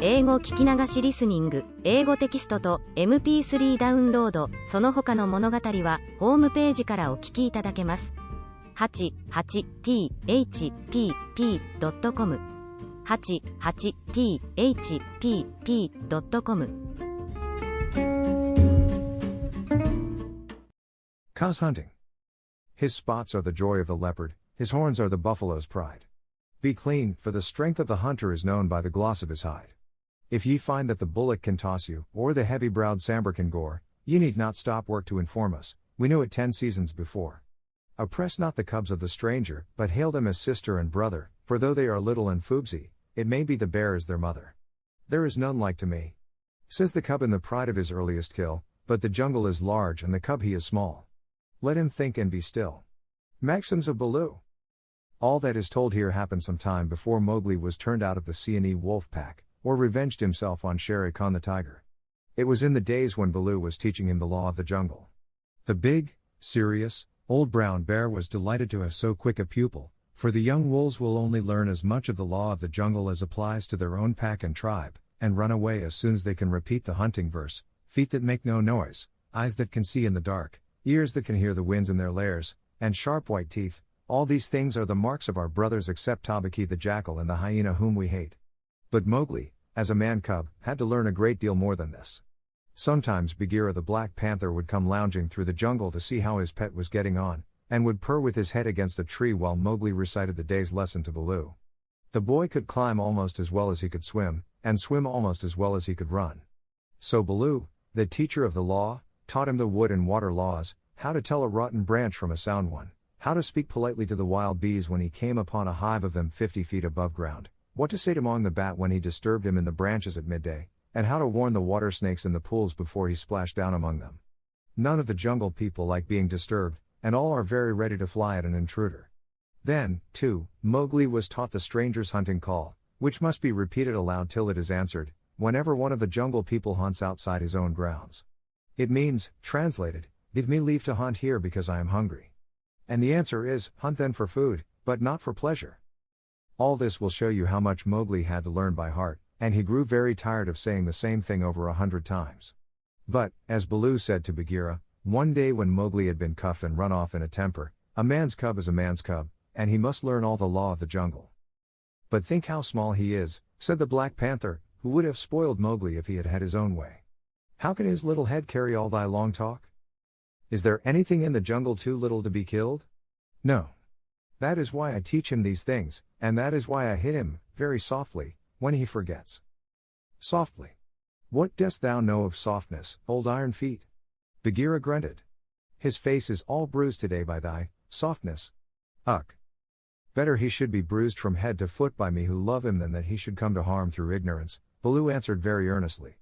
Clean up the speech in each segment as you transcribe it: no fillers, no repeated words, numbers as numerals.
英語聞き流しリスニング、英語テキストと MP3 ダウンロード、その他の物語はホームページからお聞きいただけます。88thpp.com 88thpp.com Cause hunting. His spots are the joy of the leopard, his horns are the buffalo's pride. Be clean, for the strength of the hunter is known by the gloss of his hide. If ye find that the bullock can toss you, or the heavy-browed sambar can gore, ye need not stop work to inform us, we knew it 10 seasons before. Oppress not the cubs of the stranger, but hail them as sister and brother, for though they are little and foobsy, it may be the bear is their mother. There is none like to me, says the cub in the pride of his earliest kill, but the jungle is large and the cub he is small. Let him think and be still. Maxims of Baloo. All that is told here happened some time before Mowgli was turned out of the Seeonee wolf pack, or revenged himself on Shere Khan the tiger. It was in the days when Baloo was teaching him the law of the jungle. The big, serious, old brown bear was delighted to have so quick a pupil, for the young wolves will only learn as much of the law of the jungle as applies to their own pack and tribe, and run away as soon as they can repeat the hunting verse: feet that make no noise, eyes that can see in the dark, ears that can hear the winds in their lairs, and sharp white teeth. All these things are the marks of our brothers except Tabaki the jackal and the hyena whom we hate. But Mowgli, as a man-cub, had to learn a great deal more than this. Sometimes Bagheera the Black Panther would come lounging through the jungle to see how his pet was getting on, and would purr with his head against a tree while Mowgli recited the day's lesson to Baloo. The boy could climb almost as well as he could swim, and swim almost as well as he could run. So Baloo, the teacher of the law, taught him the wood and water laws, how to tell a rotten branch from a sound one, how to speak politely to the wild bees when he came upon a hive of them 50 feet above ground, what to say to Mong the bat when he disturbed him in the branches at midday, and how to warn the water snakes in the pools before he splashed down among them. None of the jungle people like being disturbed, and all are very ready to fly at an intruder. Then, too, Mowgli was taught the stranger's hunting call, which must be repeated aloud till it is answered, whenever one of the jungle people hunts outside his own grounds. It means, translated, give me leave to hunt here because I am hungry. And the answer is, hunt then for food, but not for pleasure. All this will show you how much Mowgli had to learn by heart, and he grew very tired of saying the same thing over 100 times. But, as Baloo said to Bagheera, one day when Mowgli had been cuffed and run off in a temper, a man's cub is a man's cub, and he must learn all the law of the jungle. But think how small he is, said the Black Panther, who would have spoiled Mowgli if he had had his own way. How can his little head carry all thy long talk? Is there anything in the jungle too little to be killed? No. That is why I teach him these things, and that is why I hit him, very softly, when he forgets. Softly. What dost thou know of softness, old iron feet? Bagheera grunted. His face is all bruised today by thy softness. Ugh. Better he should be bruised from head to foot by me who love him than that he should come to harm through ignorance, Baloo answered very earnestly.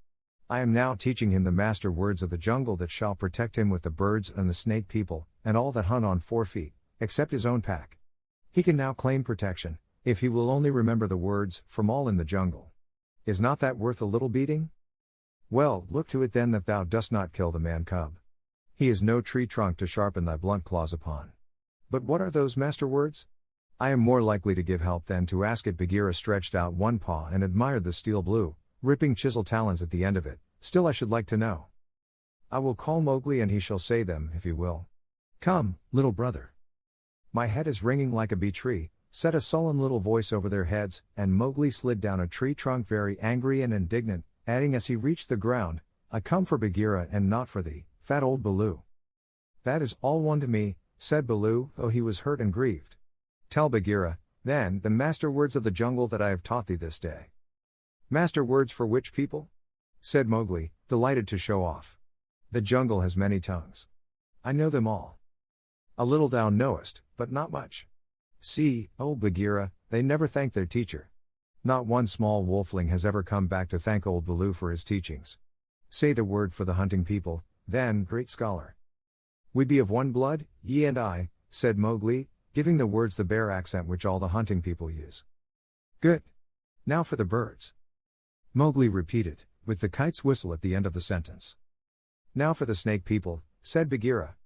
I am now teaching him the master words of the jungle that shall protect him with the birds and the snake people, and all that hunt on 4 feet, except his own pack. He can now claim protection, if he will only remember the words, from all in the jungle. Is not that worth a little beating? Well, look to it then that thou dost not kill the man-cub. He is no tree trunk to sharpen thy blunt claws upon. But what are those master words? I am more likely to give help than to ask it. Bagheera stretched out one paw and admired the steel blue, ripping chisel talons at the end of it. Still I should like to know. I will call Mowgli and he shall say them, if he will. Come, little brother. My head is ringing like a bee tree, said a sullen little voice over their heads, and Mowgli slid down a tree trunk very angry and indignant, adding as he reached the ground, I come for Bagheera and not for thee, fat old Baloo. That is all one to me, said Baloo, though he was hurt and grieved. Tell Bagheera, then, the master words of the jungle that I have taught thee this day. Master words for which people? Said Mowgli, delighted to show off. The jungle has many tongues. I know them all. A little thou knowest, but not much. See, O Bagheera, they never thank their teacher. Not one small wolfling has ever come back to thank old Baloo for his teachings. Say the word for the hunting people, then, great scholar. We be of one blood, ye and I, said Mowgli, giving the words the bear accent which all the hunting people use. Good. Now for the birds. Mowgli repeated, with the kite's whistle at the end of the sentence. Now for the snake people, said Bagheera.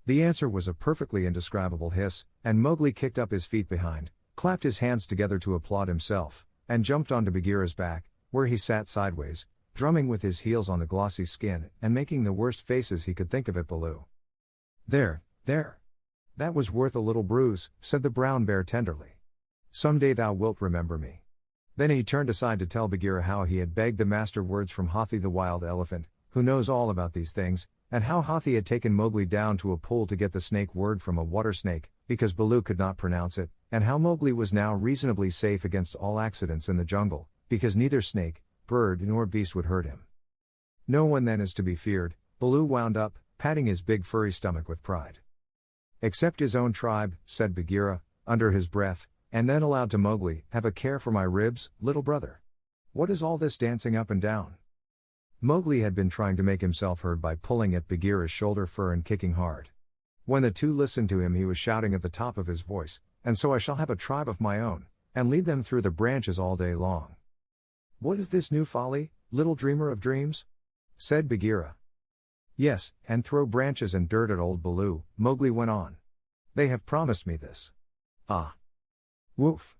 The answer was a perfectly indescribable hiss, and Mowgli kicked up his feet behind, clapped his hands together to applaud himself, and jumped onto Bagheera's back, where he sat sideways, drumming with his heels on the glossy skin and making the worst faces he could think of at Baloo. There. That was worth a little bruise, said the brown bear tenderly. Some day thou wilt remember me. Then he turned aside to tell Bagheera how he had begged the master words from Hathi the wild elephant, who knows all about these things, and how Hathi had taken Mowgli down to a pool to get the snake word from a water snake, because Baloo could not pronounce it, and how Mowgli was now reasonably safe against all accidents in the jungle, because neither snake, bird nor beast would hurt him. No one then is to be feared, Baloo wound up, patting his big furry stomach with pride. Except his own tribe, said Bagheera, under his breath, and then aloud to Mowgli, have a care for my ribs, little brother. What is all this dancing up and down? Mowgli had been trying to make himself heard by pulling at Bagheera's shoulder fur and kicking hard. When the two listened to him he was shouting at the top of his voice, and so I shall have a tribe of my own, and lead them through the branches all day long. What is this new folly, little dreamer of dreams? Said Bagheera. Yes, and throw branches and dirt at old Baloo, Mowgli went on. They have promised me this. Ah. Woof.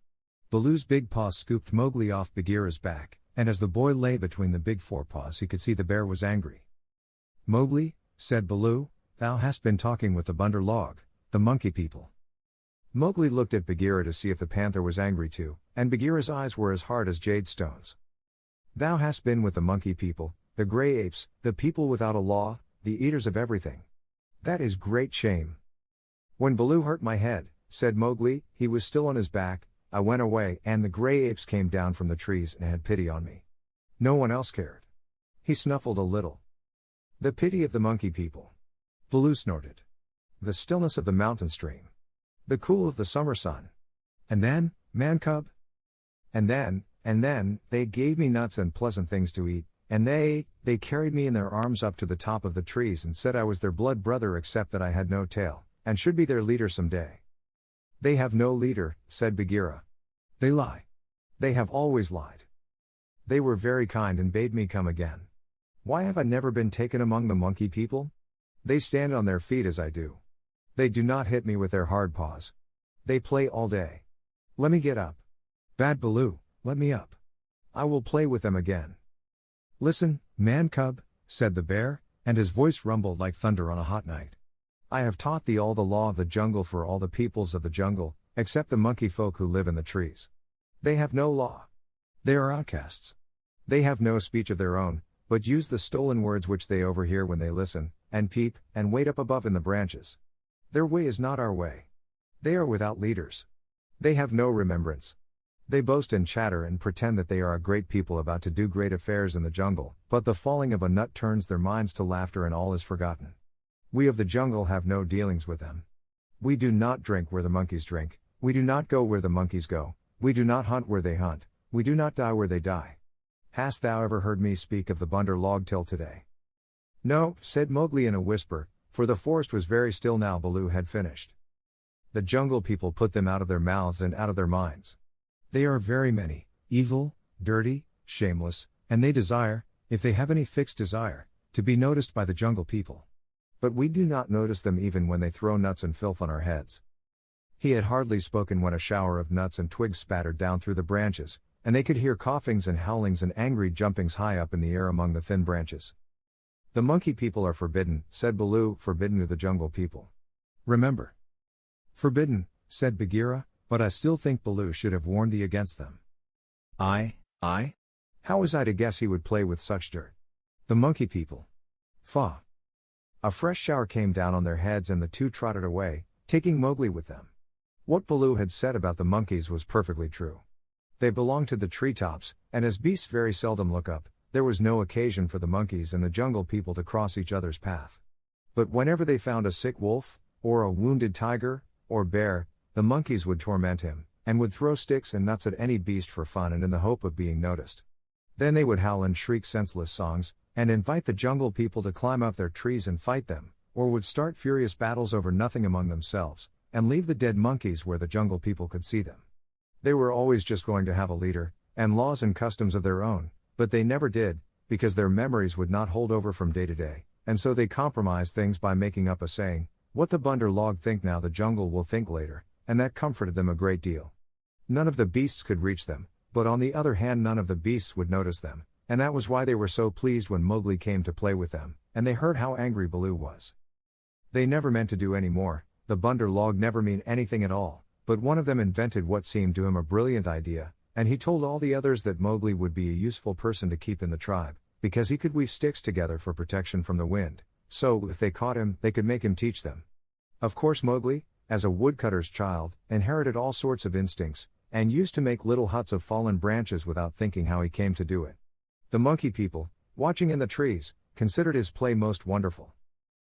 Baloo's big paws scooped Mowgli off Bagheera's back, and as the boy lay between the big forepaws he could see the bear was angry. Mowgli, said Baloo, thou hast been talking with the Bunder Log, the monkey people. Mowgli looked at Bagheera to see if the panther was angry too, and Bagheera's eyes were as hard as jade stones. Thou hast been with the monkey people, the grey apes, the people without a law, the eaters of everything. That is great shame. When Baloo hurt my head, said Mowgli, he was still on his back, I went away and the grey apes came down from the trees and had pity on me. No one else cared. He snuffled a little. The pity of the monkey people. Baloo snorted. The stillness of the mountain stream. The cool of the summer sun. And then, man cub? And then, they gave me nuts and pleasant things to eat, and they carried me in their arms up to the top of the trees and said I was their blood brother except that I had no tail, and should be their leader some day. They have no leader, said Bagheera. They lie. They have always lied. They were very kind and bade me come again. Why have I never been taken among the monkey people? They stand on their feet as I do. They do not hit me with their hard paws. They play all day. Let me get up. Bad Baloo, let me up. I will play with them again. Listen, man cub, said the bear, and his voice rumbled like thunder on a hot night. I have taught thee all the law of the jungle for all the peoples of the jungle, except the monkey folk who live in the trees. They have no law. They are outcasts. They have no speech of their own, but use the stolen words which they overhear when they listen, and peep, and wait up above in the branches. Their way is not our way. They are without leaders. They have no remembrance. They boast and chatter and pretend that they are a great people about to do great affairs in the jungle, but the falling of a nut turns their minds to laughter and all is forgotten. We of the jungle have no dealings with them. We do not drink where the monkeys drink, we do not go where the monkeys go, we do not hunt where they hunt, we do not die where they die. Hast thou ever heard me speak of the Bunder Log till today? No, said Mowgli in a whisper, for the forest was very still now Baloo had finished. The jungle people put them out of their mouths and out of their minds. They are very many, evil, dirty, shameless, and they desire, if they have any fixed desire, to be noticed by the jungle people. But we do not notice them even when they throw nuts and filth on our heads. He had hardly spoken when a shower of nuts and twigs spattered down through the branches, and they could hear coughings and howlings and angry jumpings high up in the air among the thin branches. The monkey people are forbidden, said Baloo, forbidden to the jungle people. Remember. Forbidden, said Bagheera, but I still think Baloo should have warned thee against them. I? How was I to guess he would play with such dirt? The monkey people. Faugh. A fresh shower came down on their heads and the two trotted away, taking Mowgli with them. What Baloo had said about the monkeys was perfectly true. They belonged to the treetops, and as beasts very seldom look up, there was no occasion for the monkeys and the jungle people to cross each other's path. But whenever they found a sick wolf, or a wounded tiger, or bear, the monkeys would torment him, and would throw sticks and nuts at any beast for fun and in the hope of being noticed. Then they would howl and shriek senseless songs, and invite the jungle people to climb up their trees and fight them, or would start furious battles over nothing among themselves, and leave the dead monkeys where the jungle people could see them. They were always just going to have a leader, and laws and customs of their own, but they never did, because their memories would not hold over from day to day, and so they compromised things by making up a saying, what the Bunder Log think now the jungle will think later, and that comforted them a great deal. None of the beasts could reach them, but on the other hand none of the beasts would notice them, and that was why they were so pleased when Mowgli came to play with them, and they heard how angry Baloo was. They never meant to do any more, the Bunder log never mean anything at all, but one of them invented what seemed to him a brilliant idea, and he told all the others that Mowgli would be a useful person to keep in the tribe, because he could weave sticks together for protection from the wind, so if they caught him, they could make him teach them. Of course Mowgli, as a woodcutter's child, inherited all sorts of instincts, and used to make little huts of fallen branches without thinking how he came to do it. The monkey people, watching in the trees, considered his play most wonderful.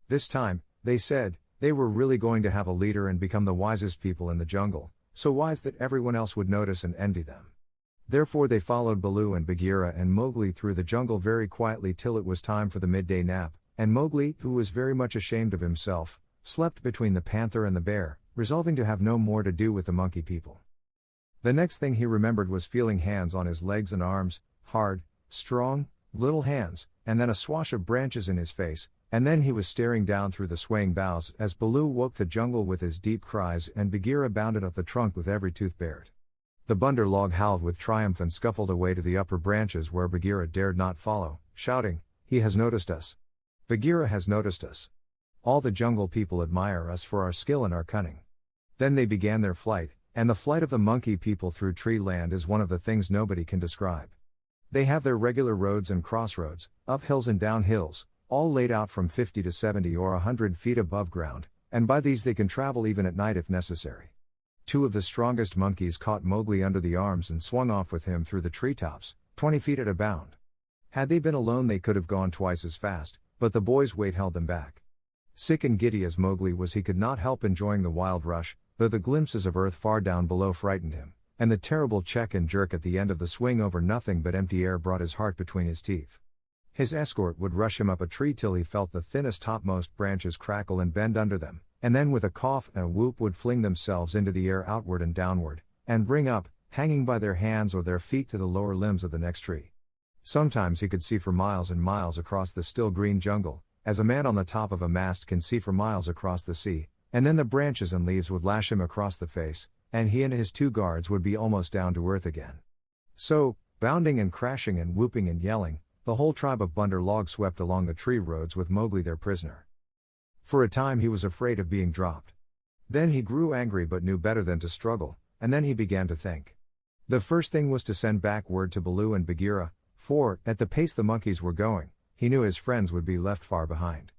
This time, they said, they were really going to have a leader and become the wisest people in the jungle, so wise that everyone else would notice and envy them. Therefore they followed Baloo and Bagheera and Mowgli through the jungle very quietly till it was time for the midday nap, and Mowgli, who was very much ashamed of himself, slept between the panther and the bear, resolving to have no more to do with the monkey people. The next thing he remembered was feeling hands on his legs and arms, hard, strong, little hands, and then a swash of branches in his face, and then he was staring down through the swaying boughs as Baloo woke the jungle with his deep cries and Bagheera bounded up the trunk with every tooth bared. The Bunder log howled with triumph and scuffled away to the upper branches where Bagheera dared not follow, shouting, "He has noticed us! Bagheera has noticed us! All the jungle people admire us for our skill and our cunning." Then they began their flight, and the flight of the monkey people through tree land is one of the things nobody can describe. They have their regular roads and crossroads, up hills and down hills, all laid out from 50 to 70 or 100 feet above ground, and by these they can travel even at night if necessary. Two of the strongest monkeys caught Mowgli under the arms and swung off with him through the treetops, 20 feet at a bound. Had they been alone they could have gone twice as fast, but the boy's weight held them back. Sick and giddy as Mowgli was, he could not help enjoying the wild rush, though the glimpses of earth far down below frightened him, and the terrible check and jerk at the end of the swing over nothing but empty air brought his heart between his teeth. His escort would rush him up a tree till he felt the thinnest topmost branches crackle and bend under them, and then with a cough and a whoop would fling themselves into the air outward and downward, and bring up, hanging by their hands or their feet to the lower limbs of the next tree. Sometimes he could see for miles and miles across the still green jungle, as a man on the top of a mast can see for miles across the sea, and then the branches and leaves would lash him across the face, and he and his two guards would be almost down to earth again. So, bounding and crashing and whooping and yelling, the whole tribe of Bunder log swept along the tree roads with Mowgli their prisoner. For a time he was afraid of being dropped. Then he grew angry but knew better than to struggle, and then he began to think. The first thing was to send back word to Baloo and Bagheera, for, at the pace the monkeys were going, he knew his friends would be left far behind.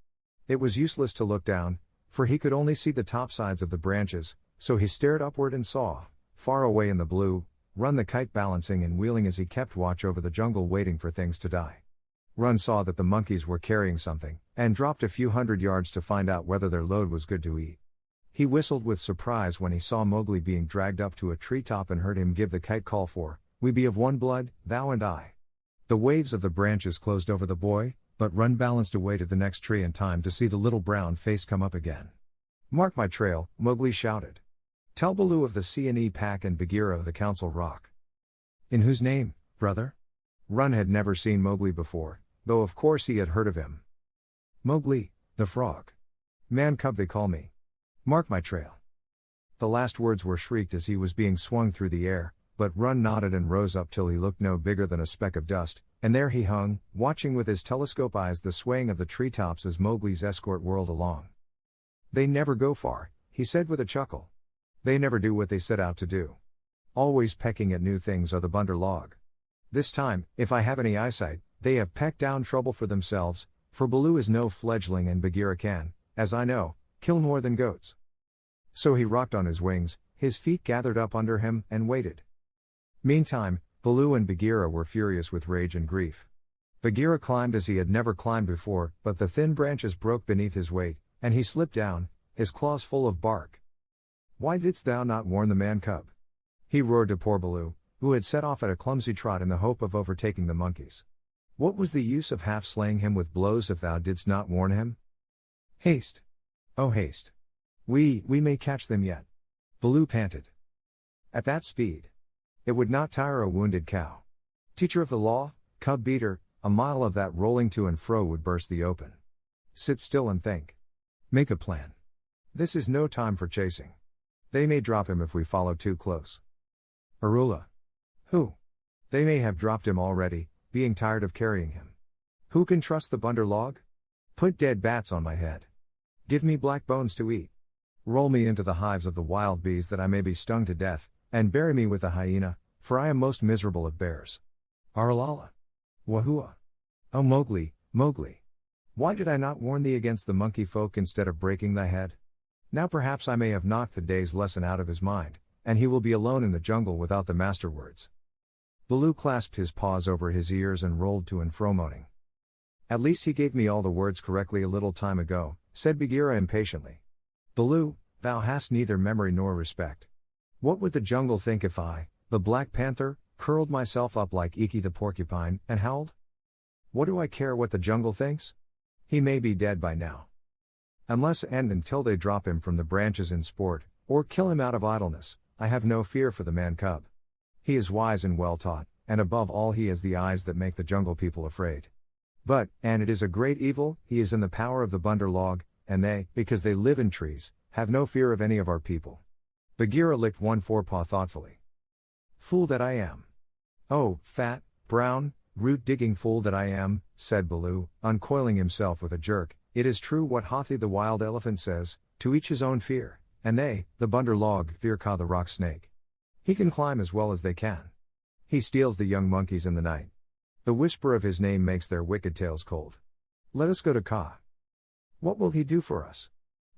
It was useless to look down, for he could only see the top sides of the branches, so he stared upward and saw, far away in the blue, Run the kite balancing and wheeling as he kept watch over the jungle waiting for things to die. Run saw that the monkeys were carrying something, and dropped a few hundred yards to find out whether their load was good to eat. He whistled with surprise when he saw Mowgli being dragged up to a treetop and heard him give the kite call for, "We be of one blood, thou and I." The waves of the branches closed over the boy, but Run balanced away to the next tree in time to see the little brown face come up again. "Mark my trail," Mowgli shouted. "Tell Baloo of the C&E pack and Bagheera of the Council Rock." "In whose name, brother?" Run had never seen Mowgli before, though of course he had heard of him. "Mowgli, the frog. Man cub they call me. Mark my trail." The last words were shrieked as he was being swung through the air, but Run nodded and rose up till he looked no bigger than a speck of dust, and there he hung, watching with his telescope eyes the swaying of the treetops as Mowgli's escort whirled along. "They never go far," he said with a chuckle. "They never do what they set out to do. Always pecking at new things are the Bunder log. This time, if I have any eyesight, they have pecked down trouble for themselves, for Baloo is no fledgling and Bagheera can, as I know, kill more than goats." So he rocked on his wings, his feet gathered up under him, and waited. Meantime, Baloo and Bagheera were furious with rage and grief. Bagheera climbed as he had never climbed before, but the thin branches broke beneath his weight, and he slipped down, his claws full of bark. "Why didst thou not warn the man cub?" he roared to poor Baloo, who had set off at a clumsy trot in the hope of overtaking the monkeys. "What was the use of half slaying him with blows if thou didst not warn him? Haste! Oh haste! We may catch them yet." Baloo panted. At that speed, it would not tire a wounded cow. Teacher of the law, cub beater, a mile of that rolling to and fro would burst the open. Sit still and think. Make a plan. This is no time for chasing. They may drop him if we follow too close. Arula. Who? They may have dropped him already, being tired of carrying him. Who can trust the bunder log? Put dead bats on my head. Give me black bones to eat. Roll me into the hives of the wild bees that I may be stung to death, and bury me with the hyena, for I am most miserable of bears. Aralala. Wahua. O Mowgli, Mowgli. Why did I not warn thee against the monkey folk instead of breaking thy head? Now perhaps I may have knocked the day's lesson out of his mind, and he will be alone in the jungle without the master words. Baloo clasped his paws over his ears and rolled to and fro moaning. At least he gave me all the words correctly a little time ago, said Bagheera impatiently. Baloo, thou hast neither memory nor respect. What would the jungle think if I, the Black Panther, curled myself up like Iki the porcupine, and howled? What do I care what the jungle thinks? He may be dead by now. Unless and until they drop him from the branches in sport, or kill him out of idleness, I have no fear for the man-cub. He is wise and well taught, and above all he has the eyes that make the jungle people afraid. But, and it is a great evil, he is in the power of the bunder log, and they, because they live in trees, have no fear of any of our people. Bagheera licked one forepaw thoughtfully. Fool that I am. Oh, fat, brown, root-digging fool that I am, said Baloo, uncoiling himself with a jerk. It is true what Hathi the wild elephant says, to each his own fear, and they, the bunder log, fear Kaa the rock snake. He can climb as well as they can. He steals the young monkeys in the night. The whisper of his name makes their wicked tails cold. Let us go to Kaa. What will he do for us?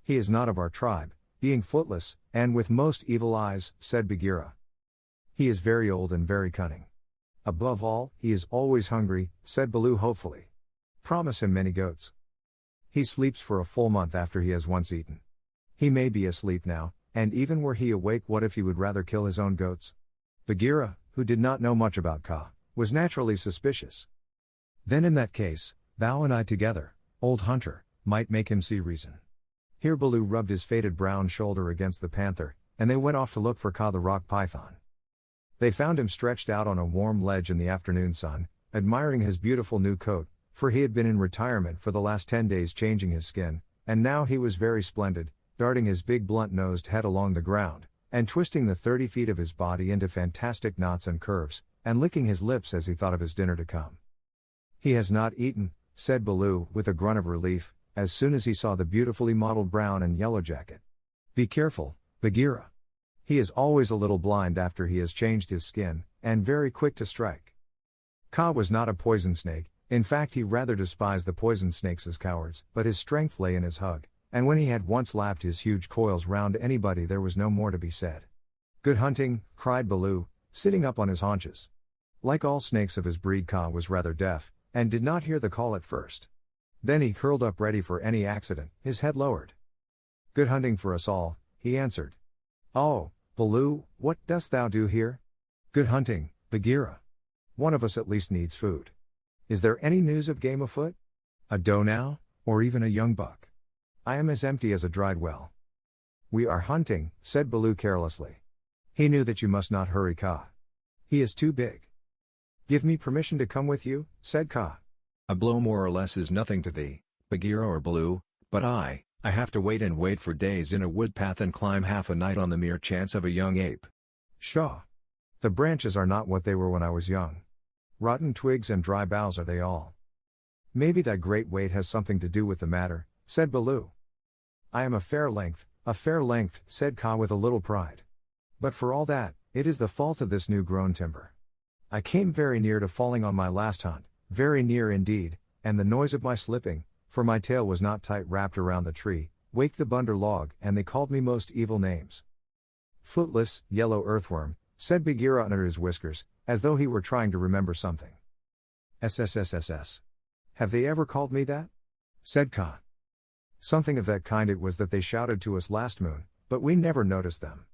He is not of our tribe, being footless, and with most evil eyes, said Bagheera. He is very old and very cunning. Above all, he is always hungry, said Baloo hopefully. Promise him many goats. He sleeps for a full month after he has once eaten. He may be asleep now, and even were he awake, what if he would rather kill his own goats? Bagheera, who did not know much about Kaa, was naturally suspicious. Then in that case, thou and I together, old hunter, might make him see reason. Here Baloo rubbed his faded brown shoulder against the panther, and they went off to look for Kaa the rock python. They found him stretched out on a warm ledge in the afternoon sun, admiring his beautiful new coat, for he had been in retirement for the last 10 days changing his skin, and now he was very splendid, darting his big blunt-nosed head along the ground, and twisting the 30 feet of his body into fantastic knots and curves, and licking his lips as he thought of his dinner to come. He has not eaten, said Baloo, with a grunt of relief, as soon as he saw the beautifully modeled brown and yellow jacket. Be careful, Bagheera. He is always a little blind after he has changed his skin, and very quick to strike. Kaa was not a poison snake, in fact he rather despised the poison snakes as cowards, but his strength lay in his hug, and when he had once lapped his huge coils round anybody there was no more to be said. Good hunting, cried Baloo, sitting up on his haunches. Like all snakes of his breed, Kaa was rather deaf, and did not hear the call at first. Then he curled up ready for any accident, his head lowered. Good hunting for us all, he answered. Oh, Baloo, what dost thou do here? Good hunting, Bagheera. One of us at least needs food. Is there any news of game afoot? A doe now, or even a young buck? I am as empty as a dried well. We are hunting, said Baloo carelessly. He knew that you must not hurry Kaa. He is too big. Give me permission to come with you, said Kaa. A blow more or less is nothing to thee, Bagheera or Baloo, but I have to wait and wait for days in a wood path and climb half a night on the mere chance of a young ape. Pshaw! The branches are not what they were when I was young. Rotten twigs and dry boughs are they all. Maybe that great weight has something to do with the matter, said Baloo. I am a fair length, said Kaa with a little pride. But for all that, it is the fault of this new-grown timber. I came very near to falling on my last hunt, very near indeed, and the noise of my slipping, for my tail was not tight wrapped around the tree, waked the bunder log, and they called me most evil names. Footless, yellow earthworm, said Bagheera under his whiskers, as though he were trying to remember something. SSSSS. Have they ever called me that? Said Kaa. Something of that kind it was that they shouted to us last moon, but we never noticed them.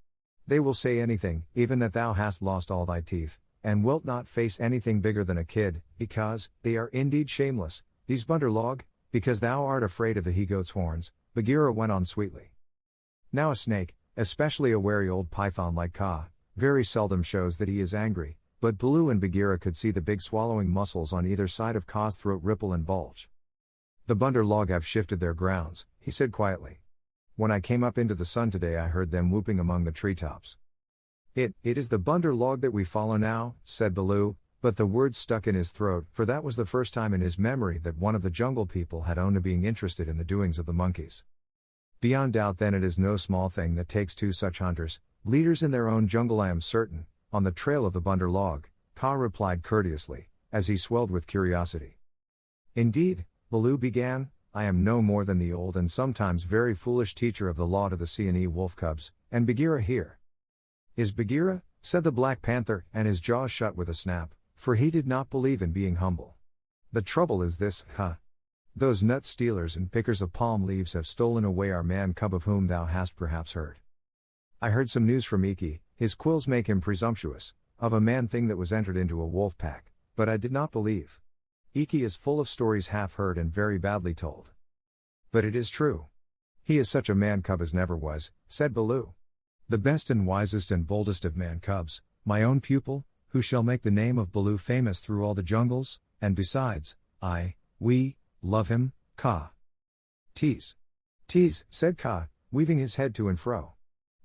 They will say anything, even that thou hast lost all thy teeth, and wilt not face anything bigger than a kid, because they are indeed shameless, these bunder log, because thou art afraid of the he-goat's horns, Bagheera went on sweetly. Now a snake, especially a wary old python like Kaa, very seldom shows that he is angry, but Baloo and Bagheera could see the big swallowing muscles on either side of Kaa's throat ripple and bulge. The bunder log have shifted their grounds, he said quietly. When I came up into the sun today I heard them whooping among the treetops. It is the bunder log that we follow now, said Baloo, But the words stuck in his throat, for that was the first time in his memory that one of the jungle people had owned to being interested in the doings of the monkeys. Beyond doubt then it is no small thing that takes two such hunters, leaders in their own jungle I am certain, on the trail of the bunder log, Ka replied courteously, as he swelled with curiosity. Indeed, Baloo began, I am no more than the old and sometimes very foolish teacher of the law to the Seeonee wolf cubs, and Bagheera here. Is Bagheera? Said the Black Panther, and his jaws shut with a snap, for he did not believe in being humble. The trouble is this, those nut stealers and pickers of palm leaves have stolen away our man cub of whom thou hast perhaps heard. I heard some news from Iki, his quills make him presumptuous, of a man thing that was entered into a wolf pack, but I did not believe. Iki is full of stories half heard and very badly told. But it is true. He is such a man cub as never was, said Baloo. The best and wisest and boldest of man cubs, my own pupil, who shall make the name of Baloo famous through all the jungles, and besides, we, love him, Ka. Tease, said Ka, weaving his head to and fro.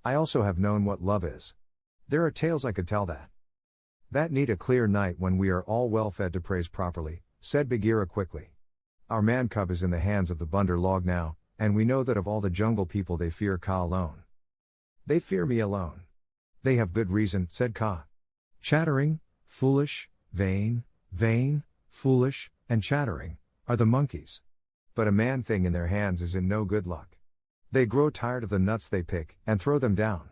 I also have known what love is. There are tales I could tell that. That need a clear night when we are all well fed to praise properly, said Bagheera quickly. Our man cub is in the hands of the bunder log now, and we know that of all the jungle people they fear Ka alone. They fear me alone. They have good reason, said Ka. Chattering, foolish, vain, foolish, and chattering, are the monkeys. But a man thing in their hands is in no good luck. They grow tired of the nuts they pick, and throw them down.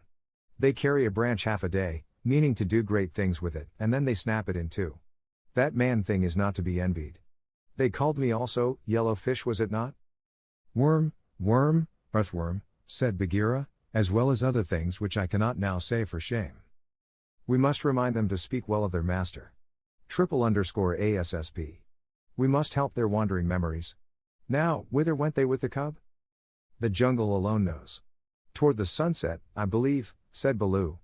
They carry a branch half a day, meaning to do great things with it, and then they snap it in two. That man thing is not to be envied. They called me also, yellow fish was it not? Worm, earthworm, said Bagheera, as well as other things which I cannot now say for shame. We must remind them to speak well of their master. _ASSP. We must help their wandering memories. Now, whither went they with the cub? The jungle alone knows. Toward the sunset, I believe, said Baloo.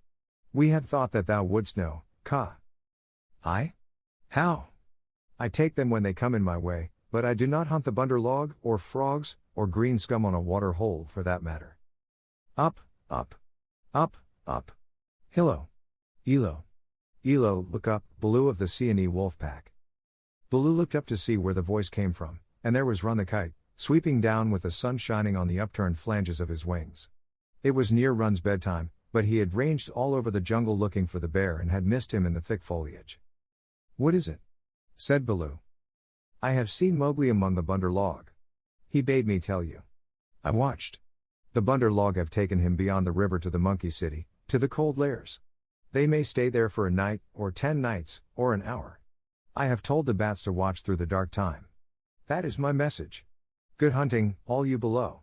We had thought that thou wouldst know, Ka. I? How? I take them when they come in my way, but I do not hunt the bunder log, or frogs, or green scum on a water hole for that matter. Up. Hillo. Elo, look up, Baloo of the Seeonee wolf pack. Baloo looked up to see where the voice came from, and there was Run the kite, sweeping down with the sun shining on the upturned flanges of his wings. It was near Run's bedtime, but he had ranged all over the jungle looking for the bear and had missed him in the thick foliage. What is it? Said Baloo. I have seen Mowgli among the bunder log. He bade me tell you. I watched. The bunder log have taken him beyond the river to the monkey city, to the cold lairs. They may stay there for a night, or 10 nights, or an hour. I have told the bats to watch through the dark time. That is my message. Good hunting, all you below.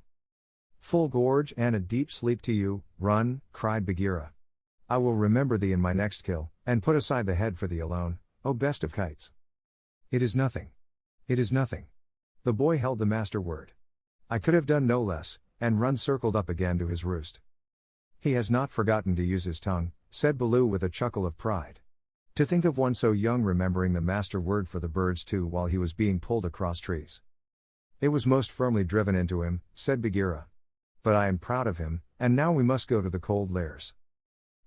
Full gorge and a deep sleep to you, Run, cried Bagheera. I will remember thee in my next kill, and put aside the head for thee alone, O best of kites. It is nothing. The boy held the master word. I could have done no less, and Run circled up again to his roost. He has not forgotten to use his tongue, said Baloo with a chuckle of pride. To think of one so young remembering the master word for the birds too while he was being pulled across trees. It was most firmly driven into him, said Bagheera. But I am proud of him, and now we must go to the cold lairs.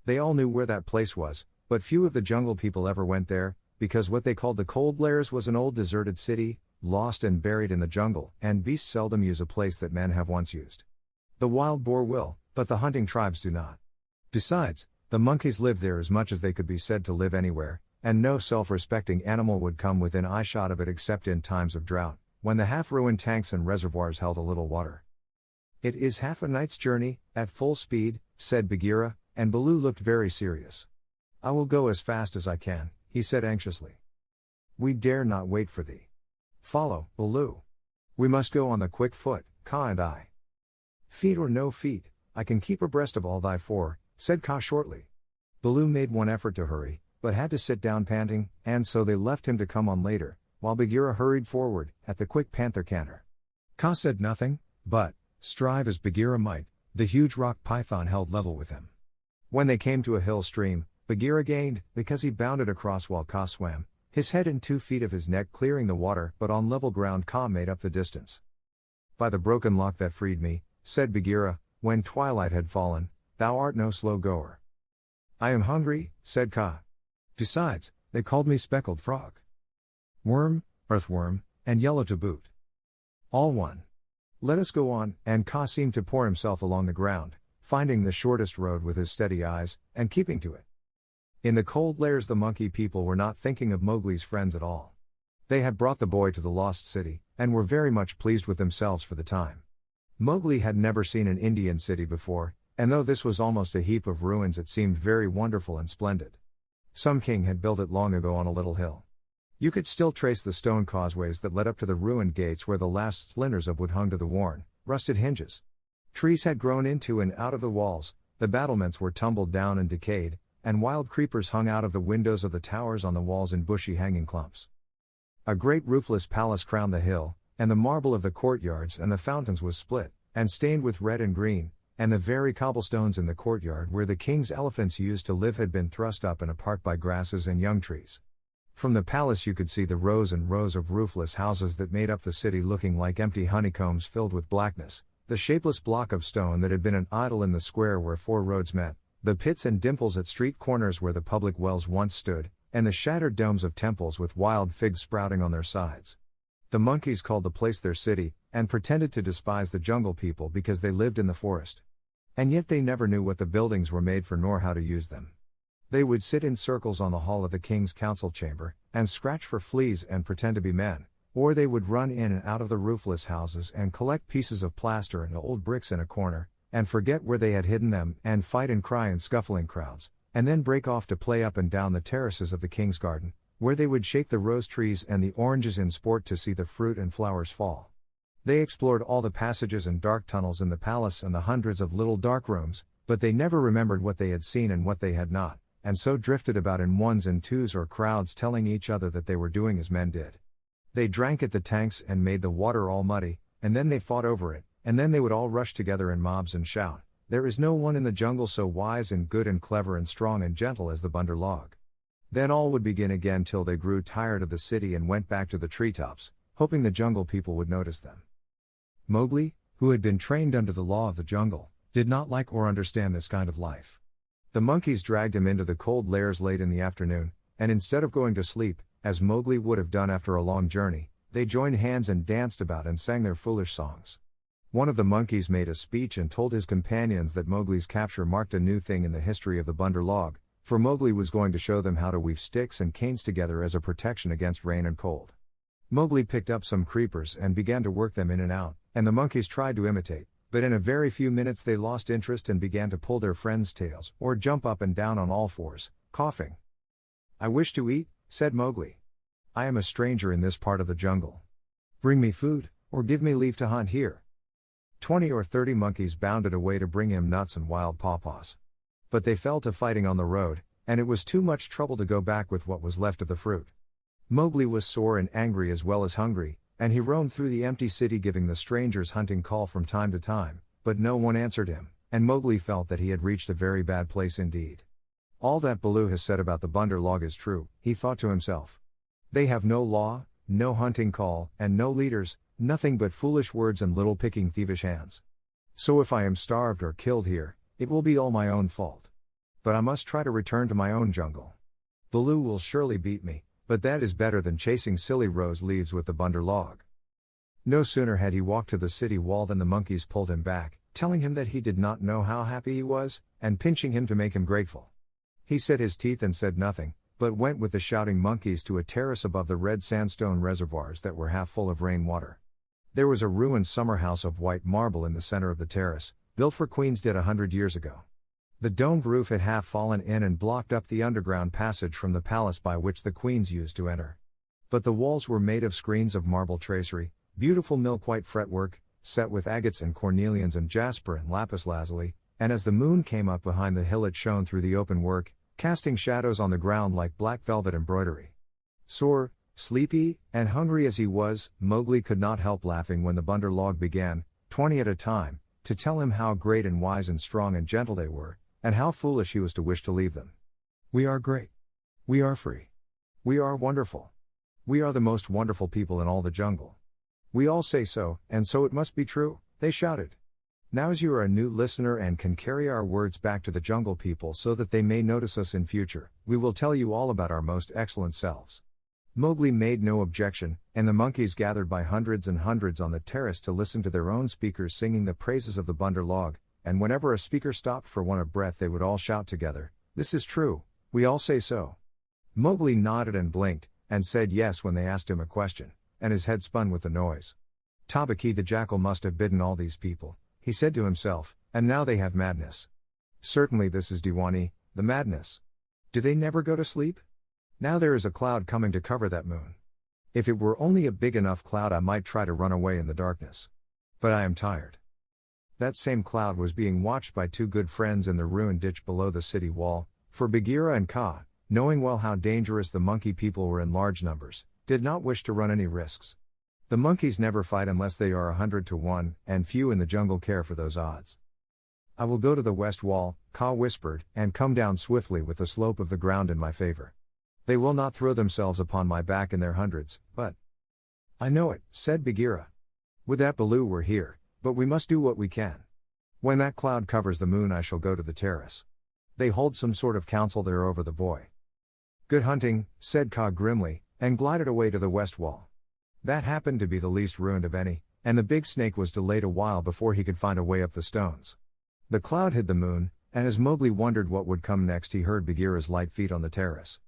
They all knew where that place was, but few of the jungle people ever went there, because what they called the cold lairs was an old deserted city, lost and buried in the jungle, and beasts seldom use a place that men have once used. The wild boar will, but the hunting tribes do not. Besides, the monkeys live there as much as they could be said to live anywhere, and no self-respecting animal would come within eyeshot of it except in times of drought, when the half-ruined tanks and reservoirs held a little water. It is half a night's journey, at full speed, said Bagheera, and Baloo looked very serious. I will go as fast as I can, he said anxiously. We dare not wait for thee. Follow, Baloo. We must go on the quick foot, Ka and I. Feet or no feet, I can keep abreast of all thy four, said Ka shortly. Baloo made one effort to hurry, but had to sit down panting, and so they left him to come on later, while Bagheera hurried forward, at the quick panther canter. Ka said nothing, but, strive as Bagheera might, the huge rock python held level with him. When they came to a hill stream, Bagheera gained, because he bounded across while Ka swam, his head and 2 feet of his neck clearing the water, but on level ground Ka made up the distance. By the broken lock that freed me, said Bagheera, when twilight had fallen, thou art no slow goer. I am hungry, said Ka. Besides, They called me speckled frog, worm, earthworm, and yellow to boot. All one. Let us go on, and Ka seemed to pour himself along the ground, finding the shortest road with his steady eyes, and keeping to it. In the cold lairs the monkey people were not thinking of Mowgli's friends at all. They had brought the boy to the lost city, and were very much pleased with themselves for the time. Mowgli had never seen an Indian city before, and though this was almost a heap of ruins it seemed very wonderful and splendid. Some king had built it long ago on a little hill. You could still trace the stone causeways that led up to the ruined gates where the last splinters of wood hung to the worn, rusted hinges. Trees had grown into and out of the walls, the battlements were tumbled down and decayed, and wild creepers hung out of the windows of the towers on the walls in bushy hanging clumps. A great roofless palace crowned the hill, and the marble of the courtyards and the fountains was split, and stained with red and green, and the very cobblestones in the courtyard where the king's elephants used to live had been thrust up and apart by grasses and young trees. From the palace you could see the rows and rows of roofless houses that made up the city looking like empty honeycombs filled with blackness, the shapeless block of stone that had been an idol in the square where four roads met, the pits and dimples at street corners where the public wells once stood, and the shattered domes of temples with wild figs sprouting on their sides. The monkeys called the place their city, and pretended to despise the jungle people because they lived in the forest. And yet they never knew what the buildings were made for nor how to use them. They would sit in circles on the hall of the king's council chamber, and scratch for fleas and pretend to be men, or they would run in and out of the roofless houses and collect pieces of plaster and old bricks in a corner, and forget where they had hidden them, and fight and cry in scuffling crowds, and then break off to play up and down the terraces of the king's garden, where they would shake the rose trees and the oranges in sport to see the fruit and flowers fall. They explored all the passages and dark tunnels in the palace and the hundreds of little dark rooms, but they never remembered what they had seen and what they had not, and so drifted about in ones and twos or crowds telling each other that they were doing as men did. They drank at the tanks and made the water all muddy, and then they fought over it, and then they would all rush together in mobs and shout, "There is no one in the jungle so wise and good and clever and strong and gentle as the Bunder Log." Then all would begin again till they grew tired of the city and went back to the treetops, hoping the jungle people would notice them. Mowgli, who had been trained under the law of the jungle, did not like or understand this kind of life. The monkeys dragged him into the cold lairs late in the afternoon, and instead of going to sleep, as Mowgli would have done after a long journey, they joined hands and danced about and sang their foolish songs. One of the monkeys made a speech and told his companions that Mowgli's capture marked a new thing in the history of the Bunder Log, for Mowgli was going to show them how to weave sticks and canes together as a protection against rain and cold. Mowgli picked up some creepers and began to work them in and out, and the monkeys tried to imitate, but in a very few minutes they lost interest and began to pull their friends' tails or jump up and down on all fours, coughing. "I wish to eat," said Mowgli. "I am a stranger in this part of the jungle. Bring me food, or give me leave to hunt here." 20 or 30 monkeys bounded away to bring him nuts and wild pawpaws. But they fell to fighting on the road, and it was too much trouble to go back with what was left of the fruit. Mowgli was sore and angry as well as hungry, and he roamed through the empty city giving the strangers' hunting call from time to time, but no one answered him, and Mowgli felt that he had reached a very bad place indeed. "All that Baloo has said about the Bunder Log is true," he thought to himself. "They have no law, no hunting call, and no leaders, nothing but foolish words and little picking thievish hands. So if I am starved or killed here, it will be all my own fault. But I must try to return to my own jungle. Baloo will surely beat me, but that is better than chasing silly rose leaves with the Bunder Log." No sooner had he walked to the city wall than the monkeys pulled him back, telling him that he did not know how happy he was, and pinching him to make him grateful. He set his teeth and said nothing, but went with the shouting monkeys to a terrace above the red sandstone reservoirs that were half full of rain water. There was a ruined summer house of white marble in the center of the terrace, built for queens did 100 years ago. The domed roof had half fallen in and blocked up the underground passage from the palace by which the queens used to enter. But the walls were made of screens of marble tracery, beautiful milk-white fretwork, set with agates and cornelians and jasper and lapis lazuli, and as the moon came up behind the hill it shone through the open work, casting shadows on the ground like black velvet embroidery. Sore, sleepy, and hungry as he was, Mowgli could not help laughing when the Bunder Log began, 20 at a time, to tell him how great and wise and strong and gentle they were, and how foolish he was to wish to leave them. "We are great. We are free. We are wonderful. We are the most wonderful people in all the jungle. We all say so, and so it must be true," they shouted. Now as you are a new listener and can carry our words back to the jungle people so that they may notice us in future, we will tell you all about our most excellent selves. Mowgli made no objection, and the monkeys gathered by hundreds and hundreds on the terrace to listen to their own speakers singing the praises of the Bunder log, and whenever a speaker stopped for want of breath they would all shout together, "This is true, we all say so." Mowgli nodded and blinked, and said yes when they asked him a question, and his head spun with the noise. Tabaki the jackal must have bidden all these people, he said to himself, and now they have madness. Certainly this is Diwani, the madness. Do they never go to sleep? Now there is a cloud coming to cover that moon. If it were only a big enough cloud I might try to run away in the darkness. But I am tired. That same cloud was being watched by two good friends in the ruined ditch below the city wall, for Bagheera and Kaa, knowing well how dangerous the monkey people were in large numbers, did not wish to run any risks. The monkeys never fight unless they are 100 to 1, and few in the jungle care for those odds. I will go to the west wall, Kaa whispered, and come down swiftly with the slope of the ground in my favor. They will not throw themselves upon my back in their hundreds, but... I know it, said Bagheera. Would that Baloo were here, but we must do what we can. When that cloud covers the moon I shall go to the terrace. They hold some sort of council there over the boy. Good hunting, said Kaa grimly, and glided away to the west wall. That happened to be the least ruined of any, and the big snake was delayed a while before he could find a way up the stones. The cloud hid the moon, and as Mowgli wondered what would come next he heard Bagheera's light feet on the terrace.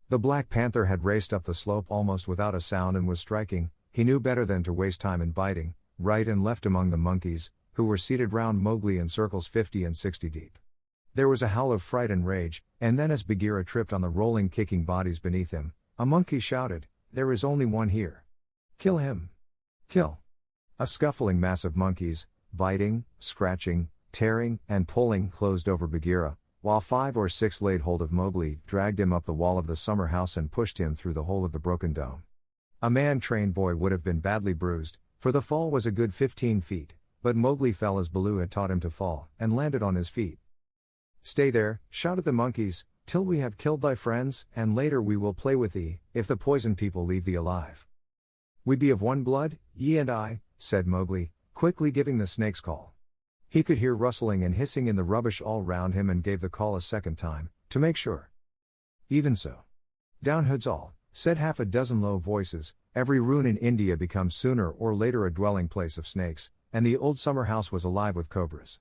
The Black Panther had raced up the slope almost without a sound and was striking. He knew better than to waste time in biting, right and left among the monkeys, who were seated round Mowgli in circles 50 and 60 deep. There was a howl of fright and rage, and then as Bagheera tripped on the rolling kicking bodies beneath him, a monkey shouted, "There is only one here. Kill him! Kill!" A scuffling mass of monkeys, biting, scratching, tearing, and pulling closed over Bagheera, while 5 or 6 laid hold of Mowgli, dragged him up the wall of the summer house and pushed him through the hole of the broken dome. A man-trained boy would have been badly bruised, for the fall was a good 15 feet, but Mowgli fell as Baloo had taught him to fall, and landed on his feet. "Stay there," shouted the monkeys, "till we have killed thy friends, and later we will play with thee, if the poison people leave thee alive." "We be of one blood, ye and I," said Mowgli, quickly giving the snake's call. He could hear rustling and hissing in the rubbish all round him and gave the call a second time, to make sure. "Even so. Down hoods all," said half a dozen low voices. Every ruin in India becomes sooner or later a dwelling place of snakes, and the old summer house was alive with cobras.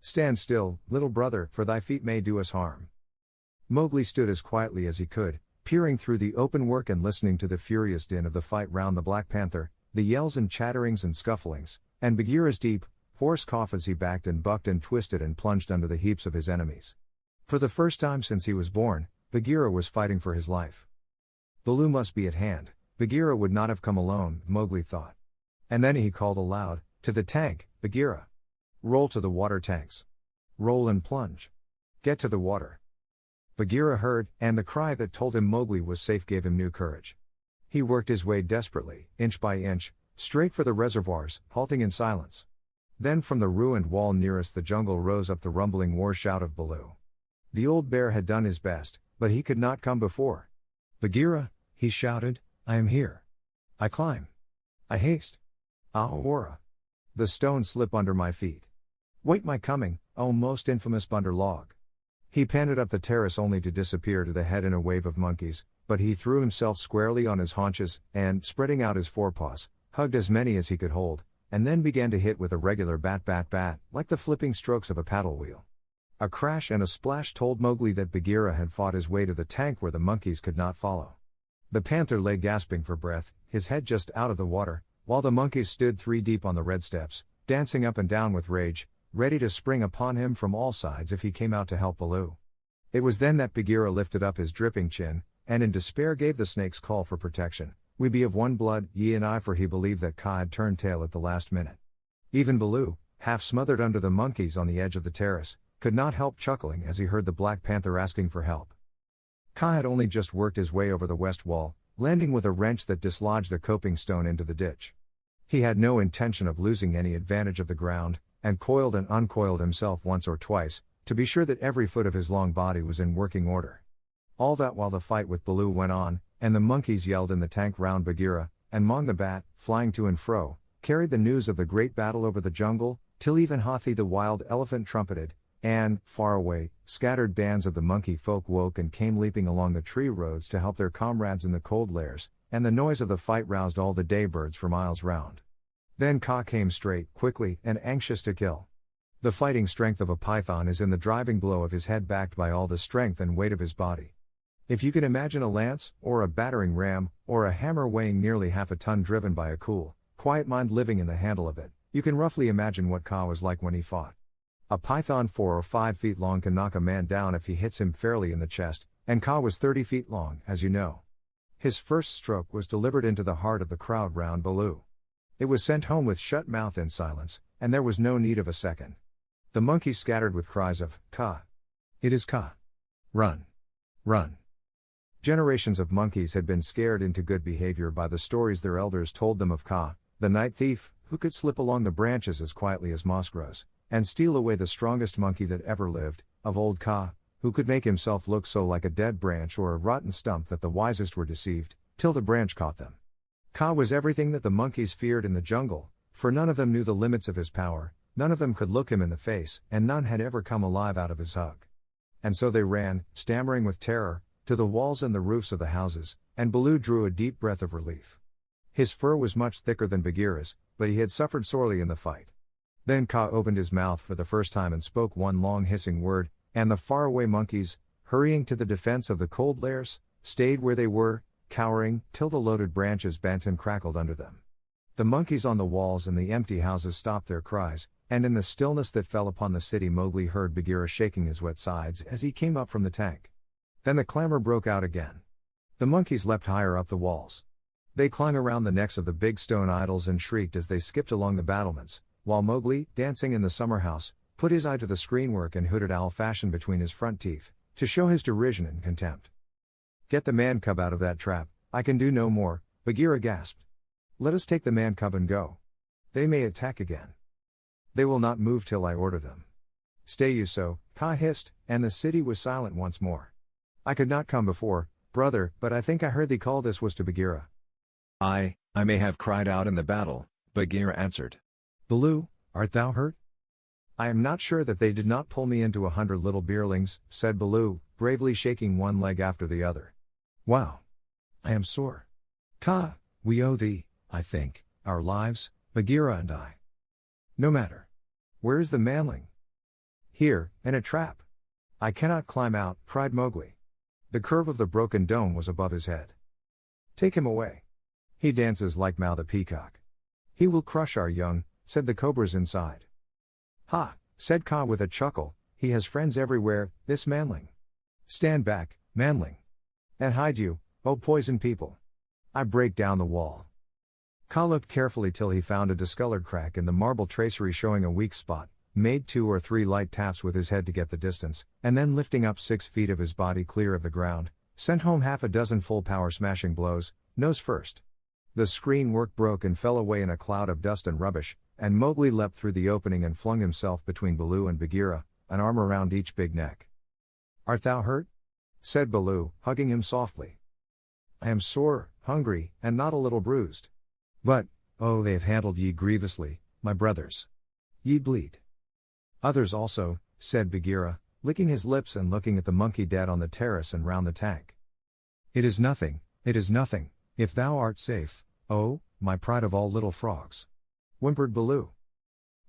"Stand still, little brother, for thy feet may do us harm." Mowgli stood as quietly as he could, peering through the open work and listening to the furious din of the fight round the Black Panther, the yells and chatterings and scufflings, and Bagheera's deep, hoarse cough as he backed and bucked and twisted and plunged under the heaps of his enemies. For the first time since he was born, Bagheera was fighting for his life. Baloo must be at hand. Bagheera would not have come alone, Mowgli thought. And then he called aloud, "To the tank, Bagheera! Roll to the water tanks! Roll and plunge! Get to the water!" Bagheera heard, and the cry that told him Mowgli was safe gave him new courage. He worked his way desperately, inch by inch, straight for the reservoirs, halting in silence. Then from the ruined wall nearest the jungle rose up the rumbling war shout of Baloo. The old bear had done his best, but he could not come before. "Bagheera," he shouted, "I am here. I climb. I haste. Ahura! The stones slip under my feet. Wait my coming, O most infamous Bunder log." He panted up the terrace only to disappear to the head in a wave of monkeys, but he threw himself squarely on his haunches, and, spreading out his forepaws, hugged as many as he could hold, and then began to hit with a regular bat bat bat, like the flipping strokes of a paddle wheel. A crash and a splash told Mowgli that Bagheera had fought his way to the tank where the monkeys could not follow. The panther lay gasping for breath, his head just out of the water, while the monkeys stood 3 deep on the red steps, dancing up and down with rage, ready to spring upon him from all sides if he came out to help Baloo. It was then that Bagheera lifted up his dripping chin, and in despair gave the snake's call for protection. "We be of one blood, ye and I," for he believed that Kaa had turned tail at the last minute. Even Baloo, half smothered under the monkeys on the edge of the terrace, could not help chuckling as he heard the Black Panther asking for help. Kaa had only just worked his way over the west wall, landing with a wrench that dislodged a coping stone into the ditch. He had no intention of losing any advantage of the ground, and coiled and uncoiled himself once or twice, to be sure that every foot of his long body was in working order. All that while the fight with Baloo went on, and the monkeys yelled in the tank round Bagheera, and Mong the Bat, flying to and fro, carried the news of the great battle over the jungle, till even Hathi the wild elephant trumpeted, and, far away, scattered bands of the monkey folk woke and came leaping along the tree roads to help their comrades in the cold lairs, and the noise of the fight roused all the daybirds for miles round. Then Ka came straight, quickly, and anxious to kill. The fighting strength of a python is in the driving blow of his head backed by all the strength and weight of his body. If you can imagine a lance, or a battering ram, or a hammer weighing nearly half a ton driven by a cool, quiet mind living in the handle of it, you can roughly imagine what Ka was like when he fought. A python 4 or 5 feet long can knock a man down if he hits him fairly in the chest, and Ka was 30 feet long, as you know. His first stroke was delivered into the heart of the crowd round Baloo. It was sent home with shut mouth in silence, and there was no need of a second. The monkeys scattered with cries of, Ka! It is Ka! Run! Run! Generations of monkeys had been scared into good behavior by the stories their elders told them of Ka, the night thief, who could slip along the branches as quietly as moss grows, and steal away the strongest monkey that ever lived, of old Ka, who could make himself look so like a dead branch or a rotten stump that the wisest were deceived, till the branch caught them. Ka was everything that the monkeys feared in the jungle, for none of them knew the limits of his power, none of them could look him in the face, and none had ever come alive out of his hug. And so they ran, stammering with terror, to the walls and the roofs of the houses, and Baloo drew a deep breath of relief. His fur was much thicker than Bagheera's, but he had suffered sorely in the fight. Then Ka opened his mouth for the first time and spoke one long hissing word, and the faraway monkeys, hurrying to the defense of the cold lairs, stayed where they were, cowering, till the loaded branches bent and crackled under them. The monkeys on the walls and the empty houses stopped their cries, and in the stillness that fell upon the city Mowgli heard Bagheera shaking his wet sides as he came up from the tank. Then the clamor broke out again. The monkeys leapt higher up the walls. They clung around the necks of the big stone idols and shrieked as they skipped along the battlements, while Mowgli, dancing in the summer house, put his eye to the screenwork and hooted owl fashion between his front teeth, to show his derision and contempt. Get the man cub out of that trap, I can do no more, Bagheera gasped. Let us take the man cub and go. They may attack again. They will not move till I order them. Stay you so, Ka hissed, and the city was silent once more. I could not come before, brother, but I think I heard thee call. This was to Bagheera. I may have cried out in the battle, Bagheera answered. Baloo, art thou hurt? I am not sure that they did not pull me into 100 little beerlings, said Baloo, bravely shaking one leg after the other. Wow! I am sore. Ka, we owe thee, I think, our lives, Bagheera and I. No matter. Where is the manling? Here, in a trap. I cannot climb out, cried Mowgli. The curve of the broken dome was above his head. Take him away. He dances like Mao the peacock. He will crush our young, said the cobras inside. Ha, said Ka with a chuckle, he has friends everywhere, this manling. Stand back, manling. And hide you, O poison people. I break down the wall. Ka looked carefully till he found a discolored crack in the marble tracery showing a weak spot, made 2 or 3 light taps with his head to get the distance, and then lifting up 6 feet of his body clear of the ground, sent home half a dozen full power smashing blows, nose first. The screen work broke and fell away in a cloud of dust and rubbish, and Mowgli leapt through the opening and flung himself between Baloo and Bagheera, an arm around each big neck. Art thou hurt? Said Baloo, hugging him softly. I am sore, hungry, and not a little bruised. But, oh, they have handled ye grievously, my brothers. Ye bleed. Others also, said Bagheera, licking his lips and looking at the monkey dead on the terrace and round the tank. It is nothing, if thou art safe, oh, my pride of all little frogs. Whimpered Baloo.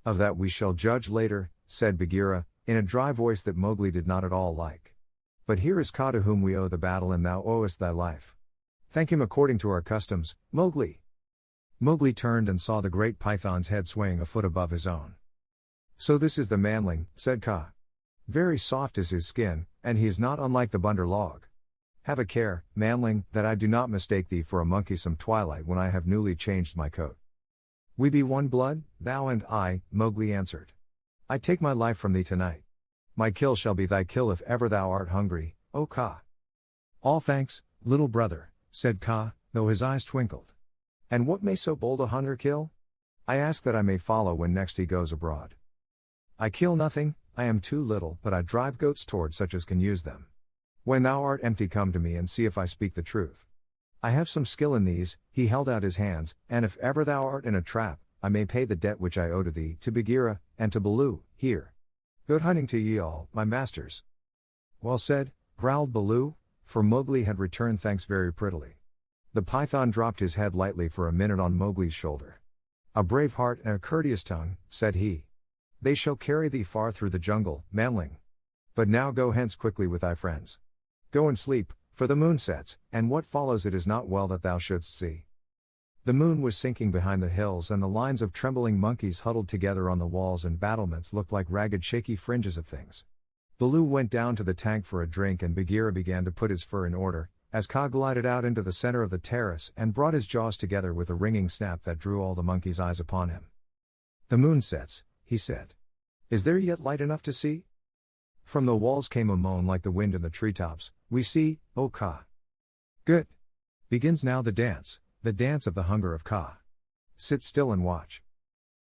Of that we shall judge later, said Bagheera, in a dry voice that Mowgli did not at all like. But here is Ka, to whom we owe the battle, and thou owest thy life. Thank him according to our customs, Mowgli. Mowgli turned and saw the great python's head swaying a foot above his own. So this is the manling, said Ka. Very soft is his skin, and he is not unlike the bunder log. Have a care, manling, that I do not mistake thee for a monkey some twilight when I have newly changed my coat. We be one blood, thou and I, Mowgli answered. I take my life from thee tonight. My kill shall be thy kill if ever thou art hungry, O Ka. All thanks, little brother, said Ka, though his eyes twinkled. And what may so bold a hunter kill? I ask that I may follow when next he goes abroad. I kill nothing, I am too little, but I drive goats toward such as can use them. When thou art empty, come to me and see if I speak the truth. I have some skill in these, he held out his hands, and if ever thou art in a trap, I may pay the debt which I owe to thee, to Bagheera, and to Baloo, here. Good hunting to ye all, my masters. Well said, growled Baloo, for Mowgli had returned thanks very prettily. The python dropped his head lightly for a minute on Mowgli's shoulder. A brave heart and a courteous tongue, said he. They shall carry thee far through the jungle, manling. But now go hence quickly with thy friends. Go and sleep, for the moon sets, and what follows it is not well that thou shouldst see. The moon was sinking behind the hills, and the lines of trembling monkeys huddled together on the walls and battlements looked like ragged shaky fringes of things. Baloo went down to the tank for a drink, and Bagheera began to put his fur in order, as Kaa glided out into the center of the terrace and brought his jaws together with a ringing snap that drew all the monkeys' eyes upon him. The moon sets, he said. Is there yet light enough to see? From the walls came a moan like the wind in the treetops. We see, O Kaa. Good. Begins now the dance of the hunger of Kaa. Sit still and watch.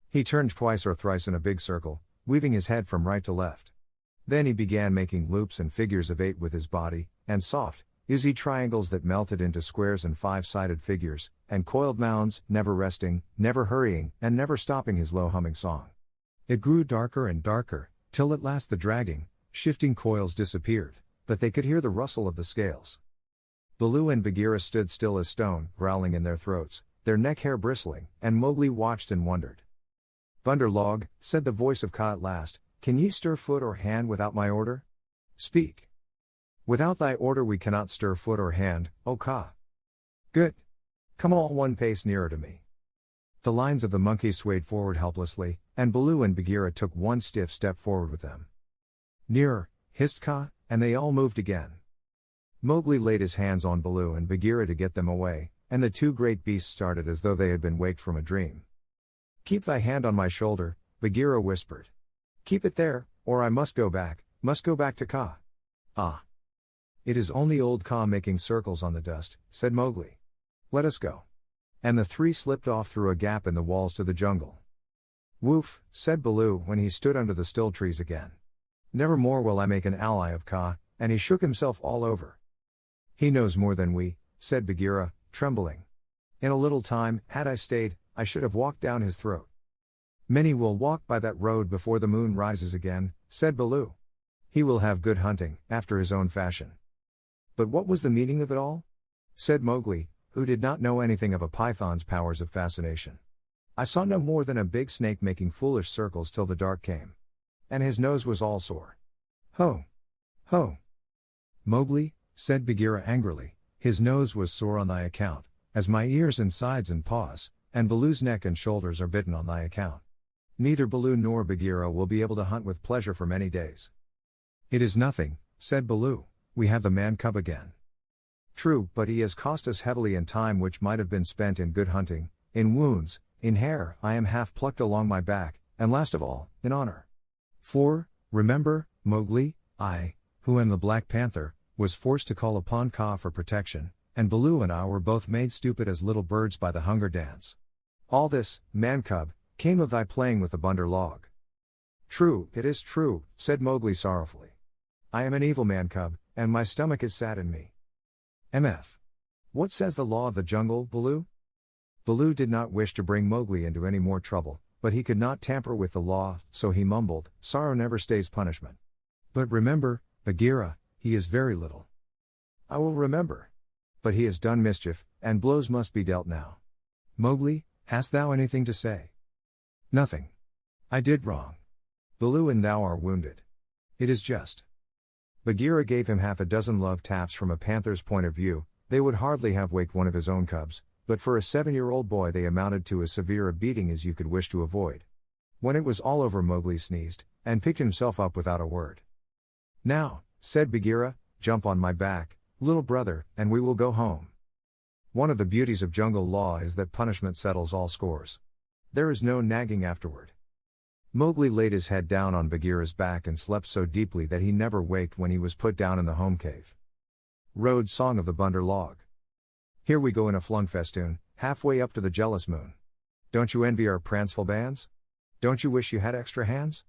He turned twice or thrice in a big circle, weaving his head from right to left. Then he began making loops and figures of 8 with his body, and soft, easy triangles that melted into squares and 5-sided figures, and coiled mounds, never resting, never hurrying, and never stopping his low humming song. It grew darker and darker, till at last the dragging, shifting coils disappeared, but they could hear the rustle of the scales. Baloo and Bagheera stood still as stone, growling in their throats, their neck hair bristling, and Mowgli watched and wondered. Bunder Log, said the voice of Kaa at last, can ye stir foot or hand without my order? Speak. Without thy order we cannot stir foot or hand, O Kaa. Good. Come all one pace nearer to me. The lines of the monkeys swayed forward helplessly, and Baloo and Bagheera took one stiff step forward with them. Nearer, hissed Kaa, and they all moved again. Mowgli laid his hands on Baloo and Bagheera to get them away, and the two great beasts started as though they had been waked from a dream. Keep thy hand on my shoulder, Bagheera whispered. Keep it there, or I must go back to Kaa. Ah. It is only old Kaa making circles on the dust, said Mowgli. Let us go. And the three slipped off through a gap in the walls to the jungle. Woof, said Baloo when he stood under the still trees again. Never more will I make an ally of Kaa, and he shook himself all over. He knows more than we, said Bagheera, trembling. In a little time, had I stayed, I should have walked down his throat. Many will walk by that road before the moon rises again, said Baloo. He will have good hunting, after his own fashion. But what was the meaning of it all? Said Mowgli, who did not know anything of a python's powers of fascination. I saw no more than a big snake making foolish circles till the dark came. And his nose was all sore. Ho! Ho! Mowgli, said Bagheera angrily, his nose was sore on thy account, as my ears and sides and paws, and Baloo's neck and shoulders are bitten on thy account. Neither Baloo nor Bagheera will be able to hunt with pleasure for many days. It is nothing, said Baloo, we have the man cub again. True, but he has cost us heavily in time which might have been spent in good hunting, in wounds, in hair I am half plucked along my back, and last of all, in honor. For, remember, Mowgli, I, who am the Black Panther, was forced to call upon Kaa for protection, and Baloo and I were both made stupid as little birds by the hunger dance. All this, man cub, came of thy playing with the Bunder Log. True, it is true, said Mowgli sorrowfully. I am an evil man cub, and my stomach is sad in me. MF. What says the law of the jungle, Baloo? Baloo did not wish to bring Mowgli into any more trouble, but he could not tamper with the law, so he mumbled, sorrow never stays punishment. But remember, Bagheera, he is very little. I will remember. But he has done mischief, and blows must be dealt now. Mowgli, hast thou anything to say? Nothing. I did wrong. Baloo and thou are wounded. It is just. Bagheera gave him half a dozen love taps. From a panther's point of view, they would hardly have waked one of his own cubs, but for a 7-year-old boy they amounted to as severe a beating as you could wish to avoid. When it was all over, Mowgli sneezed, and picked himself up without a word. Now, said Bagheera, jump on my back, little brother, and we will go home. One of the beauties of jungle law is that punishment settles all scores. There is no nagging afterward. Mowgli laid his head down on Bagheera's back and slept so deeply that he never waked when he was put down in the home cave. Road Song of the Bunder Log. Here we go in a flung festoon, halfway up to the jealous moon. Don't you envy our pranceful bands? Don't you wish you had extra hands?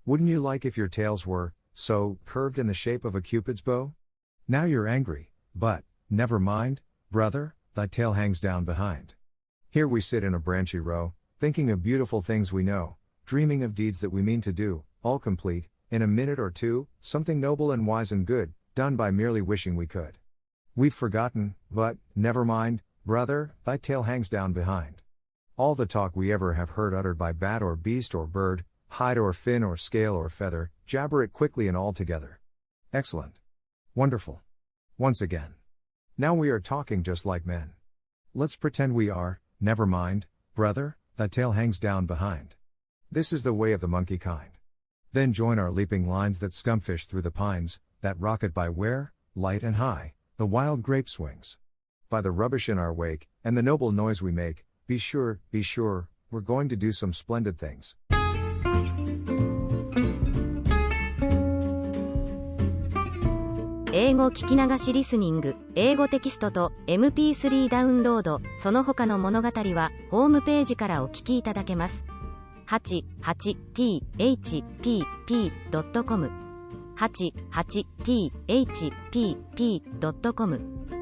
Wouldn't you like if your tails were, so, curved in the shape of a Cupid's bow? Now you're angry, but, never mind, brother, thy tail hangs down behind. Here we sit in a branchy row, Thinking of beautiful things we know, dreaming of deeds that we mean to do, all complete, in a minute or two, something noble and wise and good, done by merely wishing we could. We've forgotten, but, never mind, brother, thy tail hangs down behind. All the talk we ever have heard uttered by bat or beast or bird, hide or fin or scale or feather, jabber it quickly and all together. Excellent. Wonderful. Once again. Now we are talking just like men. Let's pretend we are, never mind, brother, thy tail hangs down behind. This is the way of the monkey kind. Then join our leaping lines that scumfish through the pines, that rocket by where, light and high, the wild grape swings. By the rubbish in our wake, and the noble noise we make, be sure, we're going to do some splendid things. 英語聞き流しリスニング、英語テキストと MP3 ダウンロード、その他の物語はホームページからお聞きいただけます。88thpp.com 88thpp.com